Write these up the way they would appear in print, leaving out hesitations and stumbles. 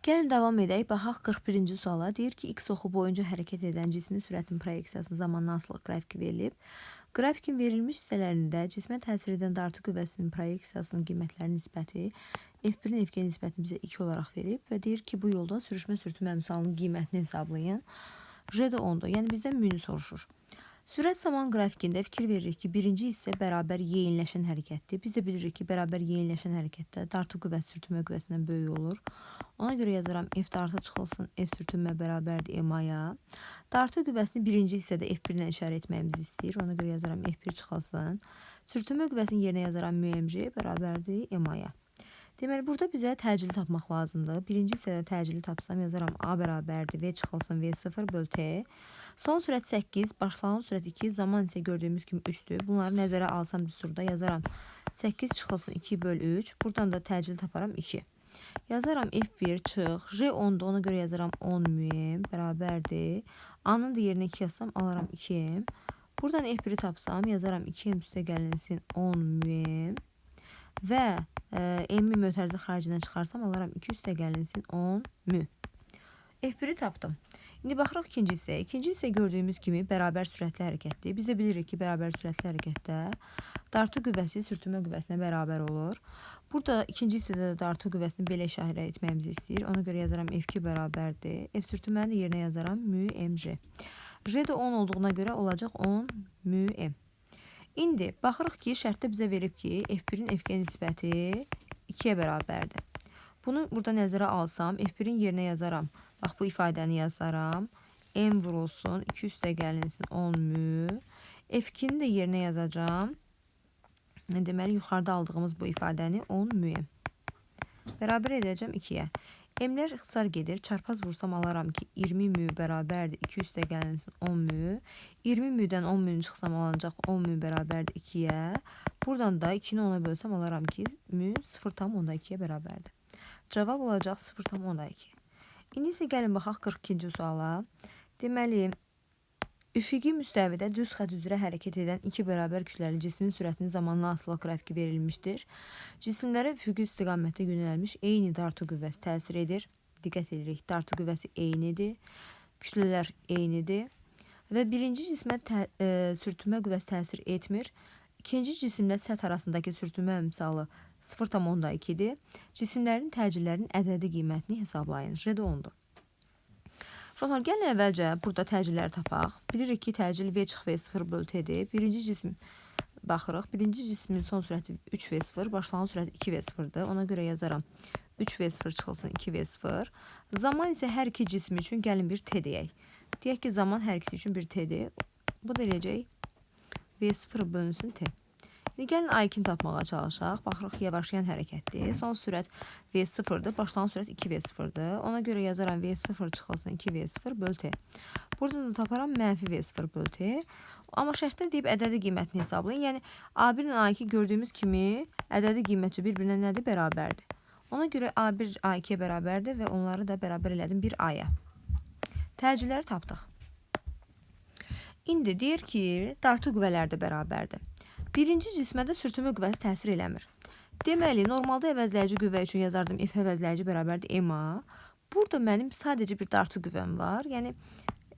Gəlin davam edək. Baxaq 41-ci suala. Deyir ki, x oxu boyunca hərəkət edən cismin sürətinin proyeksiyasının zamandan asılı qrafiki verilib. Qrafikin verilmiş hissələrində cismə təsir edən dartı qüvvəsinin proyeksiyasının qiymətlərinin nisbəti F1-in F2-yə nisbətini bizə 2 olaraq verib və deyir ki, bu yolda sürüşmə əmsalının qiymətini hesablayın. J də 10-dur. Yəni bizdən müyünü soruşur. Sürət zaman qrafikində fikir veririk ki, birinci hissə bərabər yeyinləşən hərəkətdir. Biz də bilirik ki, bərabər yeyinləşən hərəkətdə dartı qüvvəsi sürtünmə qüvvəsindən böyük olur. Ona görə yazıram F dartı çıxılsın, F sürtünmə bərabərdir MA-ya. Dartı qüvvəsini birinci hissədə F1 ilə işarə etməyimizi istəyir. Ona görə yazıram F1 çıxılsın. Sürtünmə qüvvəsinin yerinə yazıram MG bərabərdir MA-ya. Deməli, burada bizə təcili tapmaq lazımdır. Birinci hissədə təcili tapsam yazaram A bərabərdir V çıxılsın V0 böl T. Son sürət 8, başlanğıc sürət 2, zaman isə gördüyümüz kimi 3'dür. Bunları nəzərə alsam düsturda yazaram 8 çıxılsın 2 böl 3. Buradan da təcili taparam 2. Yazaram F1 çıx, J 10'dur, ona görə yazaram 10 mühim bərabərdir. A-nın da yerinə 2 yazsam alaram 2M. Buradan F1'i tapsam yazaram 2M üstə gəlinsin 10 mühim. Və M-i mötərizə xaricindən çıxarsam alaram 2 üstə gəlinsin 10 mü. F1'i tapdım. İndi baxırıq ikinci hissəyə. İkinci hissə gördüyümüz kimi bərabər sürətli hərəkətdir. Biz də bilirik ki, bərabər sürətli hərəkətdə dartı qüvvəsi sürtünmə qüvvəsinə bərabər olur. Burada ikinci hissədə də dartı qüvvəsini belə işarə etməyimizi istəyir. Ona görə yazaram F2 bərabərdir. F sürtünməni də yerinə yazaram mü mj. J də 10 olduğuna görə olacaq 10 mü m. İndi baxırıq ki, şərtdə bizə verib ki, F1-in F2-yə nisbəti 2-yə bərabərdir. Bunu burada nəzərə alsam, F1'in yerinə yazaram. Bax, bu ifadəni yazaram. M vurulsun, 2 üstə gəlinsin 10 mü. F2'ni də yerinə yazacağım. Deməli, yuxarıda aldığımız bu ifadəni 10 mü. Bərabər edəcəm 2-yə. M-lər ixtisar gedir. Çarpaz vursam alaram ki, 20 mü bərabərdir 2 üstə gəlinsin 10 mü. 20 müdən 10 mü çıxsam alınacaq 10 mü bərabərdir 2-yə. Buradan da 2-ni 10'a bölsəm alaram ki, mü 0,2-yə bərabərdir. Cavab olacaq 0,2. İndi isə gəlin baxaq 42-ci suala. Deməli, üfüqi müstəvidə düz xətt üzrə hərəkət edən iki bərabər kütləli cismin sürətinin zamanla asılı qrafiki verilmişdir. Cisimlərə üfüqi istiqamətdə yönəlmiş eyni dartı qüvvəsi təsir edir. Diqqət edirik, dartı qüvvəsi eynidir, kütlələr eynidir və birinci cismə sürtünmə qüvvəsi təsir etmir. İkinci cisimlə səth arasındakı sürtünmə əmsalı 0,2-dir. Cisimlərin təcillərinin ədədi qiymətini hesablayın. J də 10'dur. Uşaqlar, gəlin əvvəlcə burada təcilləri tapaq. Bilirik ki, təcil V çıx V0 böl T-dir. Birinci cisim baxırıq. Birinci cismin son sürəti 3V0, başlanğıc sürəti 2V0-dır. Ona görə yazaram 3V0 çıxılsın 2V0. Zaman isə hər iki cism üçün gəlin bir T deyək. Deyək ki, zaman hər ikisi üçün bir T-dir. Bu da eləyəcək V0 bölünsün T. İndi gəlin A2-ni tapmağa çalışaq. Baxırıq, yavaşlayan hərəkətdir. Son sürət V0'dır, başlanğıc sürət 2V0'dır. Ona görə yazaram V0 çıxılsın 2V0 böl T. Burada da taparam mənfi V0 böl T. Amma şərtdə deyib ədədi qiymətini hesablayın. Yəni A1 ilə A2 gördüyümüz kimi ədədi qiymətçi bir-birinə nədir? Bərabərdir. Ona görə A1 A2-yə bərabərdir və onları da bərabər elədim bir A-ya. Təcilləri tapdıq. İndi deyir ki, dartı qüvvələr də bərabərdir. Birinci cismə də sürtünmə qüvvəsi təsir eləmir. Deməli, normalda əvəzləyici qüvvə üçün yazardım F əvəzləyici bərabərdir MA. Burada mənim sadəcə bir dartı qüvvəm var. Yəni,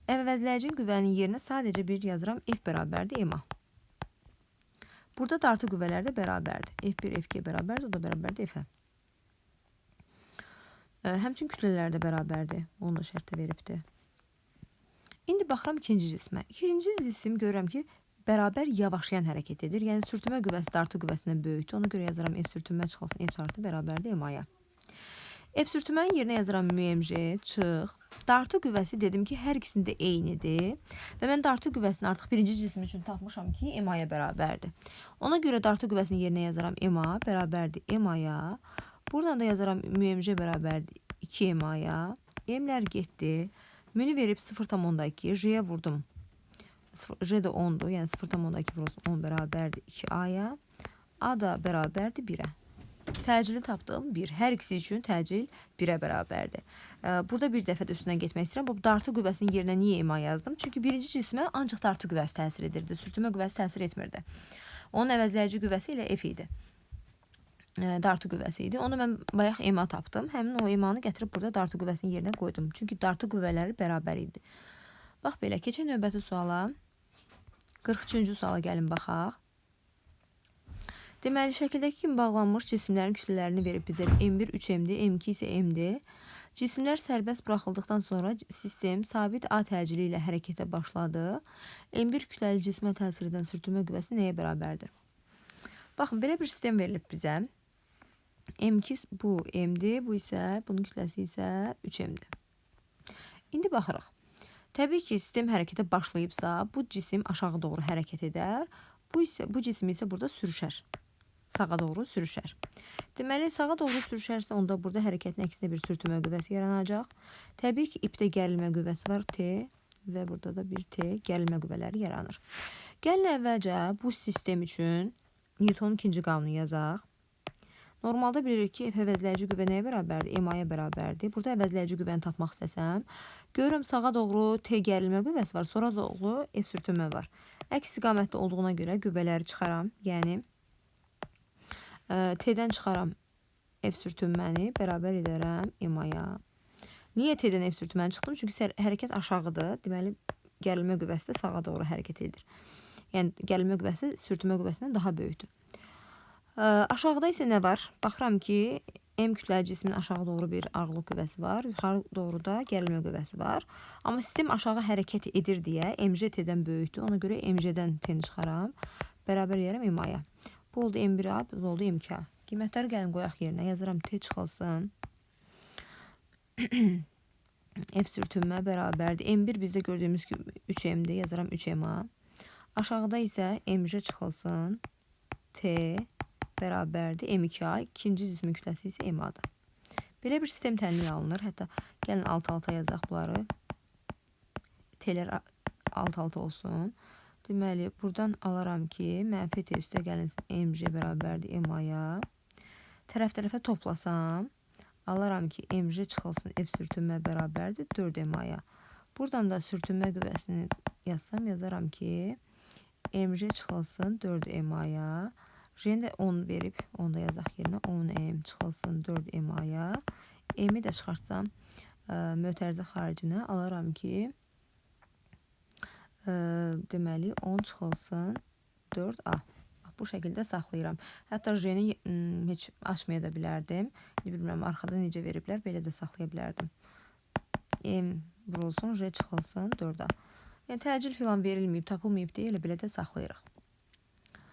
əvəzləyici qüvvənin yerinə sadəcə bir yazıram F bərabərdir MA. Burada dartı qüvvələr də bərabərdir. F1 F2 bərabərdir, o da bərabərdir F-ə. Həmçin kütlələr də bərabərdir. Onu da şərtdə veribdir. İndi baxıram ikinci cismə. İkinci cisim görürəm ki, bərabər yavaşlayan hərəkət edir. Yəni, sürtünmə qüvvəsi dartı qüvvəsindən böyükdür. Ona görə yazaram F sürtünmə çıxılsın F dartı bərabərdir MA-ya. F sürtünmənin yerinə yazaram MG, çıx. Dartı qüvvəsi dedim ki, hər ikisində eynidir. Və mən dartı qüvvəsini artıq birinci cisim üçün tapmışam ki, MA-ya bərabərdir. Ona görə dartı qüvvəsinin yerinə yazaram MA bərabərdir MA-ya. Buradan da yazaram MG bərabərdir 2 MA-ya. M-lər getdi. Münü verib 0,2, J-yə vurdum. J də 10'dur, yəni 0,2 vurulsun 10 bərabərdir 2A-ya. A da bərabərdir 1-ə. Təcili tapdım 1. Hər ikisi üçün təcil 1-ə bərabərdir. Burada bir dəfə də üstündən getmək istəyirəm. Bu dartı qüvvəsinin yerinə niyə MA yazdım? Çünki birinci cismə ancaq dartı qüvvəsi təsir edirdi. Sürtünmə qüvvəsi təsir etmirdi. Onun əvəzləyici qüvvəsi ilə F idi. dartı qüvvəsi idi. Onu mən bayaq EMA tapdım. Həmin o EMA-nı gətirib burada dartı qüvvəsinin yerinə qoydum. Çünki dartı qüvvələri bərabər idi. Bax belə, keçək növbəti suala. 43-cü suala gəlin baxaq. Deməli, şəkildəki kimi bağlanmış cisimlərin kütlələrini verib bizə M1 3M'dir, M2 isə M-dir. Cisimlər sərbəst buraxıldıqdan sonra sistem sabit A təcili ilə hərəkətə başladı. M1 kütləli cismə təsir edən sürtünmə qüvvəsi nəyə bərabərdir? Baxın, belə bir sistem verilib bizə. M2 bu M-dir, bu isə, bunun kütləsi isə 3M-dir. İndi baxırıq. Təbii ki, sistem hərəkətə başlayıbsa, bu cisim aşağı doğru hərəkət edər. Bu cisim isə burada sürüşər. Sağa doğru sürüşər. Deməli, sağa doğru sürüşərsə, onda burada hərəkətin əksinə bir sürtünmə qüvvəsi yaranacaq. Təbii ki, ipdə gərilmə qüvvəsi var, T və burada da bir T gərilmə qüvvələri yaranır. Gəlin əvvəlcə bu sistem üçün Newtonun ikinci qanunu yazaq. Normalda bilirik ki, F əvəzləyici qüvvə nəyə bərabərdir? MA-ya bərabərdir. Burada əvəzləyici qüvvəni tapmaq istəsəm, görürəm sağa doğru T gərilmə qüvvəsi var, sonra doğru F sürtünmə var. Əks istiqamətdə olduğuna görə qüvvələri çıxaram. Yəni T-dən çıxaram F sürtünməni, bərabər edərəm MA-ya. Niyə T-dən F sürtünməni çıxdım? Çünki hərəkət aşağıdır. Deməli, gərilmə qüvvəsi də sağa doğru hərəkət edir. Yəni, gərilmə qüvvəsi sürtünmə qüvvəsindən daha böyükdür. Aşağıda isə nə var? Baxıram ki, M kütləli cismin aşağı doğru bir ağırlıq qüvvəsi var, yuxarı doğru da gərilmə qüvvəsi var. Amma sistem aşağı hərəkət edir deyə MJ T-dən böyükdür. Ona görə MJ-dən T-ni çıxaram, bərabər edərəm MA-ya. Bu oldu M1A, bu oldu M2A. Qiymətləri gəlin qoyaq yerinə. Yazıram T çıxılsın. F sürtünmə bərabərdir. M1 bizdə gördüyümüz kimi 3M-dir. Yazaram 3MA. Aşağıda isə MJ çıxılsın. T bərabərdir M2A. İkinci cismin kütləsi isə MA-dır. Belə bir sistem tənliyi alınır. Hətta gəlin alt-alta yazaq bunları. T'lər alt-alta olsun. Deməli, buradan alaram ki, mənfi T üstə gəlinsin MJ bərabərdir MA-ya. Tərəf-tərəfə toplasam, alaram ki, MJ çıxılsın F sürtünmə bərabərdir 4MA-ya. Buradan da sürtünmə qüvvəsini yazsam, yazaram ki, MJ çıxılsın 4MA-ya. J'ni də 10 verib, onu da yazaq yerinə 10M çıxılsın 4MA-ya. M-i də çıxartsam, mötərizə xaricinə alaram ki, deməli 10 çıxılsın 4A. Bu şəkildə saxlayıram. Hətta J'ni heç açmaya da bilərdim. Bilmirəm, arxada necə veriblər, belə də saxlaya bilərdim. M vurulsun, J çıxılsın 4A. Yəni, təcil filan verilməyib, tapılmayıb deyə elə belə də saxlayırıq.